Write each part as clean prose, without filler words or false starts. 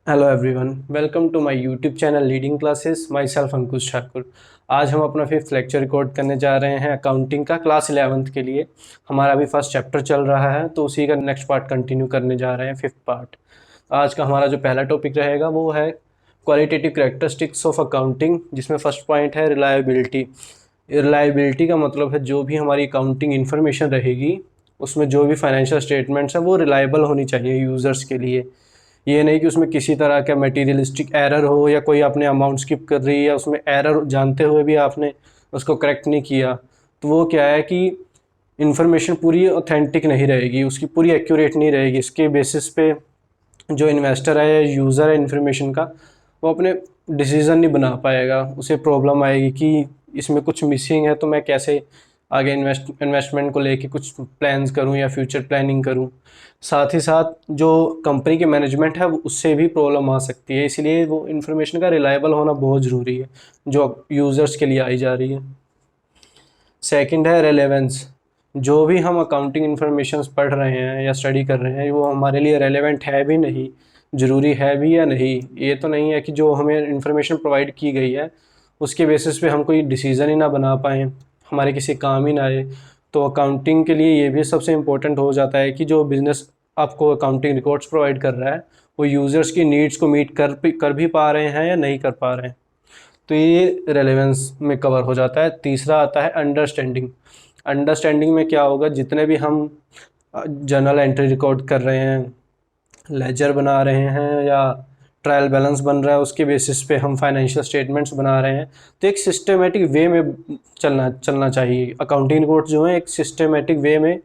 Hello everyone, welcome to my YouTube channel leading classes. Myself Ankush Thakur. आज हम अपना 5th lecture record करने जा रहे हैं अकाउंटिंग का, क्लास 11th के लिए। हमारा अभी फर्स्ट चैप्टर चल रहा है, तो उसी का नेक्स्ट पार्ट कंटिन्यू करने जा रहे हैं, 5th पार्ट। आज का हमारा जो पहला टॉपिक रहेगा वो है क्वालिटेटिव कैरेक्टरिस्टिक्स ऑफ अकाउंटिंग, जिसमें फर्स्ट पॉइंट है रिलायबिलिटी। रिलायबिलिटी का मतलब है जो भी हमारी अकाउंटिंग इन्फॉर्मेशन रहेगी उसमें जो भी फाइनेंशियल स्टेटमेंट्स हैं वो रिलायबल होनी चाहिए यूज़र्स के लिए। ये नहीं कि उसमें किसी तरह का मटेरियलिस्टिक एरर हो या कोई आपने अमाउंट स्किप कर रही है या उसमें एरर जानते हुए भी आपने उसको करेक्ट नहीं किया, तो वो क्या है कि इन्फॉर्मेशन पूरी ऑथेंटिक नहीं रहेगी, उसकी पूरी एक्यूरेट नहीं रहेगी। इसके बेसिस पे जो इन्वेस्टर है या यूज़र है इन्फॉर्मेशन का, वो अपने डिसीज़न नहीं बना पाएगा। उसे प्रॉब्लम आएगी कि इसमें कुछ मिसिंग है, तो मैं कैसे आगे इन्वेस्टमेंट को लेके कुछ प्लान्स करूं या फ्यूचर प्लानिंग करूं। साथ ही साथ जो कंपनी के मैनेजमेंट है उससे भी प्रॉब्लम आ सकती है, इसलिए वो इन्फॉर्मेशन का रिलायबल होना बहुत ज़रूरी है जो यूज़र्स के लिए आई जा रही है। सेकंड है रेलेवेंस। जो भी हम अकाउंटिंग इन्फॉर्मेशन पढ़ रहे हैं या स्टडी कर रहे हैं वो हमारे लिए रेलेवेंट है भी नहीं, ज़रूरी है भी या नहीं। ये तो नहीं है कि जो हमें इन्फॉर्मेशन प्रोवाइड की गई है उसके बेसिस पे हम कोई डिसीज़न ही ना बना पाएँ, हमारे किसी काम ही ना आए। तो अकाउंटिंग के लिए ये भी सबसे इम्पोर्टेंट हो जाता है कि जो बिज़नेस आपको अकाउंटिंग रिकॉर्ड्स प्रोवाइड कर रहा है वो यूज़र्स की नीड्स को मीट कर भी पा रहे हैं या नहीं कर पा रहे हैं। तो ये रेलेवेंस में कवर हो जाता है। तीसरा आता है अंडरस्टैंडिंग। अंडरस्टैंडिंग में क्या होगा, जितने भी हम जर्नल एंट्री रिकॉर्ड कर रहे हैं, लेजर बना रहे हैं या ट्रायल बैलेंस बन रहा है, उसके बेसिस पे हम फाइनेंशियल स्टेटमेंट्स बना रहे हैं, तो एक सिस्टमेटिक वे में चलना चाहिए। अकाउंटिंग रिकॉर्ड जो है एक सिस्टमेटिक वे में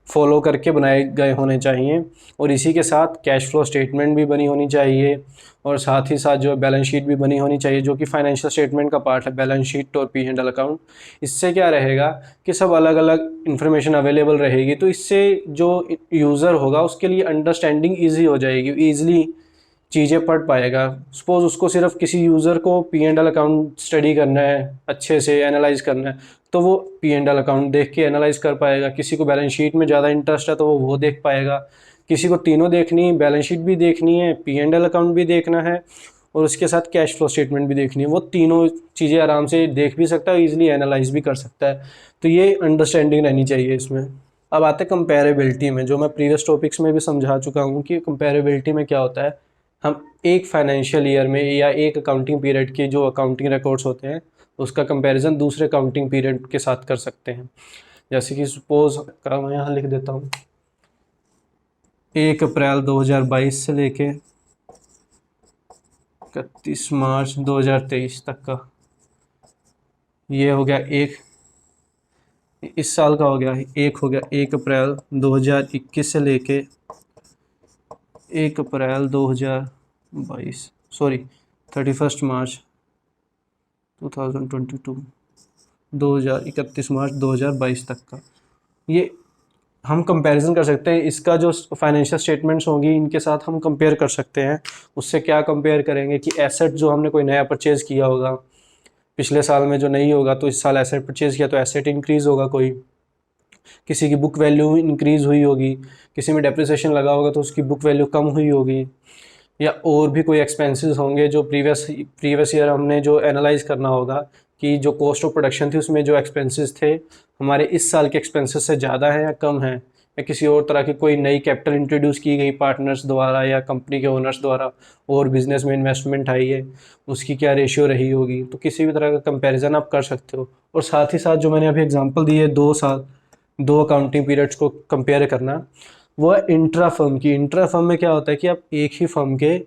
फॉलो करके बनाए गए होने चाहिए, और इसी के साथ कैश फ्लो स्टेटमेंट भी बनी होनी चाहिए, और साथ ही साथ जो बैलेंस शीट भी बनी होनी चाहिए जो कि फाइनेंशियल स्टेटमेंट का पार्ट है, बैलेंस शीट और पी एंड एल अकाउंट। इससे क्या रहेगा कि सब अलग अलग इन्फॉर्मेशन अवेलेबल रहेगी, तो इससे जो यूज़र होगा उसके लिए अंडरस्टैंडिंग ईजी हो जाएगी, ईजिली चीज़ें पढ़ पाएगा। सपोज़ उसको सिर्फ किसी यूज़र को P and L account study करना है, अच्छे से एनालाइज करना है, तो वो पी एंड एल अकाउंट देख के एनालाइज कर पाएगा। किसी को बैलेंस शीट में ज़्यादा इंटरेस्ट है तो वो देख पाएगा। किसी को तीनों देखनी है, बैलेंस शीट भी देखनी है, पी एंड एल अकाउंट भी देखना है, और उसके साथ कैश फ्लो स्टेटमेंट भी देखनी है, वो तीनों चीज़ें आराम से देख भी सकता है, ईजिली एनालाइज भी कर सकता है। तो ये अंडरस्टैंडिंग रहनी चाहिए इसमें। अब आते हैं कंपेरेबिलिटी में, जो मैं प्रीवियस टॉपिक्स में भी समझा चुका हूँ कि कंपेरेबिलिटी में क्या होता है। हम एक फाइनेंशियल ईयर में या एक अकाउंटिंग पीरियड के जो अकाउंटिंग रिकॉर्ड्स होते हैं उसका कंपैरिजन दूसरे अकाउंटिंग पीरियड के साथ कर सकते हैं। जैसे कि सपोज का मैं यहाँ लिख देता हूँ 1 अप्रैल 2022 से लेके 31 मार्च 2023 तक का, ये हो गया एक, इस साल का हो गया एक, हो गया 1 अप्रैल 2021 से लेके 1 अप्रैल 2022, सॉरी 31 मार्च 2022, 2031 मार्च 2022 तक का। ये हम कंपैरिजन कर सकते हैं, इसका जो फाइनेंशियल स्टेटमेंट्स होंगी इनके साथ हम कंपेयर कर सकते हैं। उससे क्या कंपेयर करेंगे कि एसेट जो हमने कोई नया परचेज़ किया होगा पिछले साल में, जो नहीं होगा तो इस साल एसेट परचेज़ किया तो एसेट इंक्रीज़ होगा, कोई किसी की बुक वैल्यू इंक्रीज़ हुई होगी, किसी में डेप्रिसिएशन लगा होगा तो उसकी बुक वैल्यू कम हुई होगी, या और भी कोई एक्सपेंसेस होंगे जो प्रीवियस ईयर हमने जो एनालाइज करना होगा कि जो कॉस्ट ऑफ प्रोडक्शन थी उसमें जो एक्सपेंसेस थे हमारे इस साल के एक्सपेंसेस से ज़्यादा हैं या कम हैं, या किसी और तरह की कोई नई कैपिटल इंट्रोड्यूस की गई पार्टनर्स द्वारा या कंपनी के ओनर्स द्वारा और बिजनेस में इन्वेस्टमेंट आई है, उसकी क्या रेशियो रही होगी। तो किसी भी तरह का कंपैरिजन आप कर सकते हो। और साथ ही साथ जो मैंने अभी एग्जांपल दी है 2 साल, 2 अकाउंटिंग पीरियड्स को कंपेयर करना, वो है इंट्रा फर्म की। इंट्रा फर्म में क्या होता है कि आप एक ही फर्म के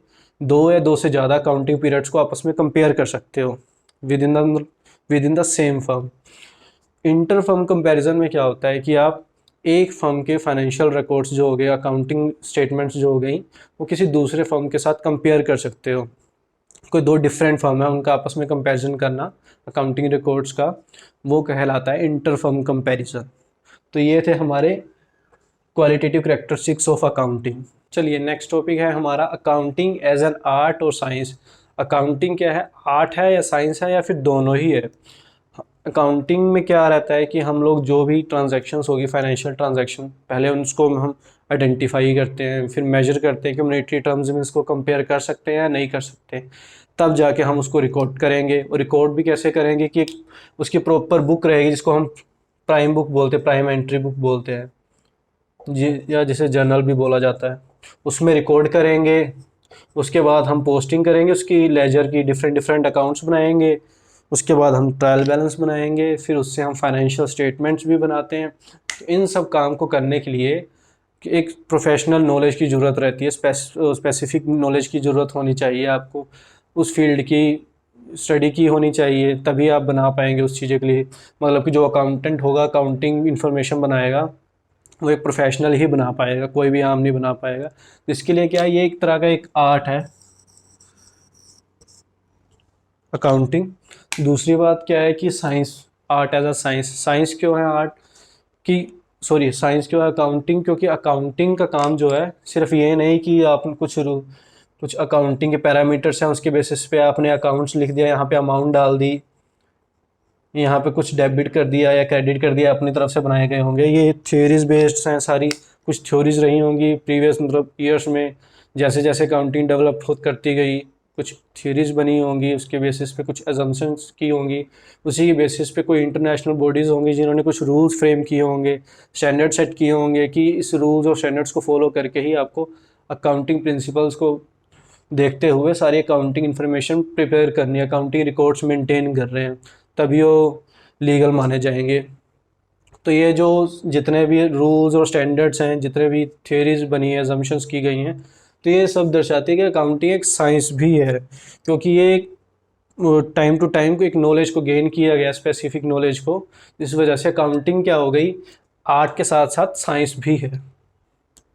2 या 2 से ज़्यादा अकाउंटिंग पीरियड्स को आपस में कंपेयर कर सकते हो with in the same firm. Inter firm comparison में क्या होता है कि आप एक फर्म के फाइनेंशियल रिकॉर्ड्स जो हो गए, अकाउंटिंग स्टेटमेंट्स जो हो गई, वो किसी दूसरे फर्म के साथ कंपेयर कर सकते हो। कोई 2 डिफरेंट फर्म है उनका आपस में कंपैरिजन करना अकाउंटिंग रिकॉर्ड्स का, वो कहलाता है इंटर फर्म कंपैरिजन। तो ये थे हमारे क्वालिटेटिव कैरेक्टरिस्टिक्स ऑफ अकाउंटिंग। चलिए नेक्स्ट टॉपिक है हमारा अकाउंटिंग एज एन आर्ट और साइंस। अकाउंटिंग क्या है, आर्ट है या साइंस है या फिर दोनों ही है। अकाउंटिंग में क्या रहता है कि हम लोग जो भी ट्रांजैक्शंस होगी, फाइनेंशियल ट्रांजैक्शन, पहले उसको हम आइडेंटिफाई करते हैं, फिर मेजर करते हैं कि मॉनेटरी टर्म्स में इसको कंपेयर कर सकते हैं या नहीं कर सकते, तब जाके हम उसको रिकॉर्ड करेंगे। और रिकॉर्ड भी कैसे करेंगे कि उसकी प्रॉपर बुक रहेगी जिसको हम प्राइम बुक बोलते हैं, प्राइम एंट्री बुक बोलते हैं जी, या जिसे जर्नल भी बोला जाता है, उसमें रिकॉर्ड करेंगे। उसके बाद हम पोस्टिंग करेंगे उसकी, लेजर की डिफरेंट डिफरेंट अकाउंट्स बनाएंगे। उसके बाद हम ट्रायल बैलेंस बनाएंगे, फिर उससे हम फाइनेंशियल स्टेटमेंट्स भी बनाते हैं। तो इन सब काम को करने के लिए एक प्रोफेशनल नॉलेज की ज़रूरत रहती है, स्पेसिफिक नॉलेज की ज़रूरत होनी चाहिए आपको, उस फील्ड की स्टडी की होनी चाहिए, तभी आप बना पाएंगे उस चीज़ों के लिए। मतलब कि जो अकाउंटेंट होगा, अकाउंटिंग इन्फॉर्मेशन बनाएगा, वो एक प्रोफेशनल ही बना पाएगा, कोई भी आम नहीं बना पाएगा। इसके लिए क्या है, ये एक तरह का एक आर्ट है अकाउंटिंग। दूसरी बात क्या है कि science, art as a science. Science क्यों है आर्ट की, सॉरी साइंस क्यों है अकाउंटिंग, क्योंकि अकाउंटिंग का काम जो है सिर्फ ये नहीं कि आपने कुछ अकाउंटिंग के पैरामीटर्स हैं, उसके बेसिस पे आपने अकाउंट्स लिख दिया, यहाँ पे अमाउंट डाल दी, यहाँ पे कुछ डेबिट कर दिया या क्रेडिट कर दिया, अपनी तरफ से बनाए गए होंगे। ये थ्योरीज बेस्ड हैं सारी, कुछ थ्योरीज रही होंगी प्रीवियस मतलब ईयर्स में, जैसे जैसे अकाउंटिंग डेवलप होत करती गई, कुछ थ्योरीज बनी होंगी, उसके बेसिस पे कुछ अजम्पशंस की होंगी, उसी के बेसिस पे कोई इंटरनेशनल बॉडीज़ होंगी जिन्होंने कुछ रूल्स फ्रेम किए होंगे, स्टैंडर्ड सेट किए होंगे कि इस रूल्स और स्टैंडर्ड्स को फॉलो करके ही आपको अकाउंटिंग प्रिंसिपल्स को देखते हुए सारी अकाउंटिंग इन्फॉर्मेशन प्रिपेयर करनी है, अकाउंटिंग रिकॉर्ड्स मेंटेन कर रहे हैं, तभी वो लीगल माने जाएंगे। तो ये जो जितने भी रूल्स और स्टैंडर्ड्स हैं, जितने भी थ्योरीज बनी है, अजम्पशंस की गई हैं, तो ये सब दर्शाती है कि अकाउंटिंग एक साइंस भी है, क्योंकि ये टाइम टू टाइम को एक नॉलेज को गेन किया गया, स्पेसिफिक नॉलेज को, इस वजह से अकाउंटिंग क्या हो गई, आर्ट के साथ साथ साइंस भी है।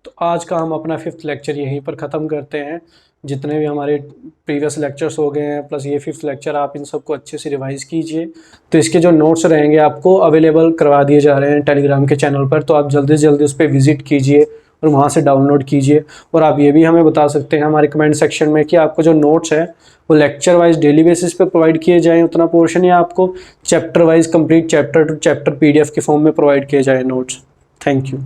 तो आज का हम अपना 5th लेक्चर यहीं पर ख़त्म करते हैं। जितने भी हमारे प्रीवियस लेक्चर्स हो गए हैं प्लस ये 5th लेक्चर, आप इन सबको अच्छे से रिवाइज़ कीजिए। तो इसके जो नोट्स रहेंगे आपको अवेलेबल करवा दिए जा रहे हैं टेलीग्राम के चैनल पर, तो आप जल्दी से जल्दी उस पर विज़िट कीजिए और वहाँ से डाउनलोड कीजिए। और आप ये भी हमें बता सकते हैं हमारे कमेंट सेक्शन में कि आपको जो नोट्स हैं वो लेक्चर वाइज डेली बेसिस पे प्रोवाइड किए जाएँ उतना पोर्शन, या आपको chapter wise complete chapter two chapter PDF के फॉर्म में प्रोवाइड किए जाए नोट्स। Thank you.